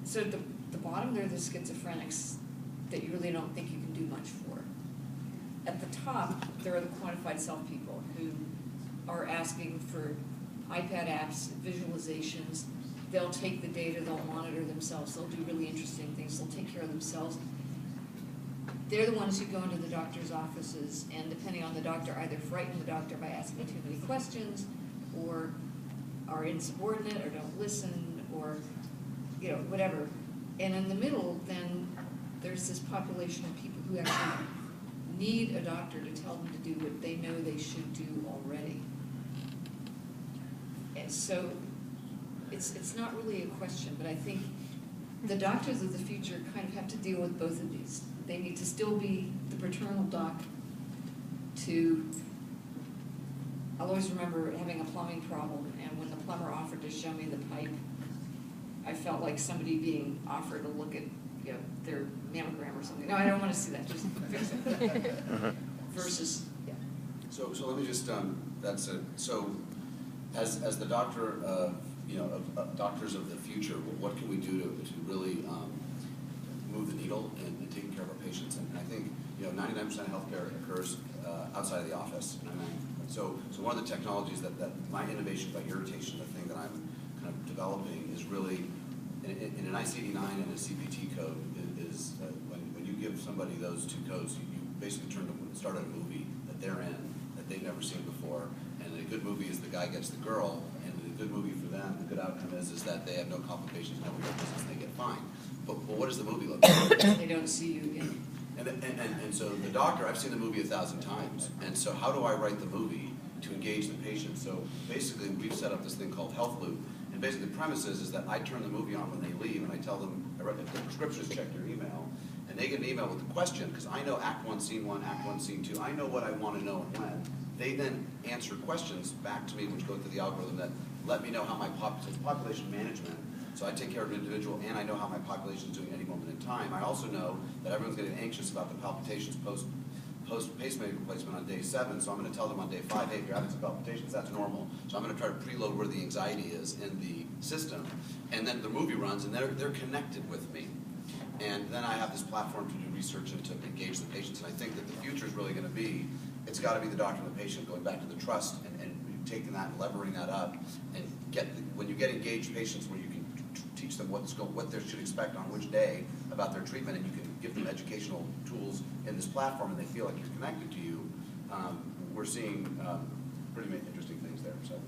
So at the bottom, there are the schizophrenics that you really don't think you can do much for. At the top, there are the quantified self people who are asking for iPad apps, visualizations. They'll take the data, they'll monitor themselves, they'll do really interesting things, they'll take care of themselves. They're the ones who go into the doctor's offices and, depending on the doctor, either frighten the doctor by asking too many questions, or are insubordinate, or don't listen, or whatever. And in the middle, then there's this population of people who actually need a doctor to tell them to do what they know they should do already. And so it's not really a question, but I think the doctors of the future kind of have to deal with both of these. They need to still be the paternal doc I'll always remember having a plumbing problem, and when the plumber offered to show me the pipe, I felt like somebody being offered to look at their mammogram or something. No, I don't want to see that, just fix it. Versus, yeah. So let me just, so as the doctor of, doctors of the future, what can we do to really move the needle in taking care of our patients? And I think 99% of healthcare occurs outside of the office. So one of the technologies that my innovation by irritation, the thing that I'm kind of developing, is really in an ICD-9 and a CPT code is when you give somebody those two codes, you basically start a movie that they're in that they've never seen before. And a good movie is the guy gets the girl, and a good movie for them, the good outcome is that they have no complications, no business, and they get fine. But what does the movie look like? They don't see you again. And so the doctor, I've seen the movie 1,000 times, and so how do I write the movie to engage the patient? So basically, we've set up this thing called Health Loop, and basically the premise is that I turn the movie on when they leave, and I tell them, if the prescriptions, check your email, and they get an email with a question, because I know Act 1, Scene 1, Act 1, Scene 2, I know what I want to know and when. They then answer questions back to me, which go through the algorithm that let me know how my population management. So I take care of an individual, and I know how my population is doing at any moment in time. I also know that everyone's getting anxious about the palpitations post pacemaker replacement on day 7, so I'm going to tell them on day 5, hey, if you're having some palpitations, that's normal. So I'm going to try to preload where the anxiety is in the system. And then the movie runs, and they're connected with me. And then I have this platform to do research and to engage the patients. And I think that the future is really going to be, it's got to be the doctor and the patient going back to the trust and taking that and levering that up. And when you get engaged patients where you can teach them what they should expect on which day about their treatment, and you can give them educational tools in this platform, and they feel like you're connected to you, we're seeing pretty interesting things there. So.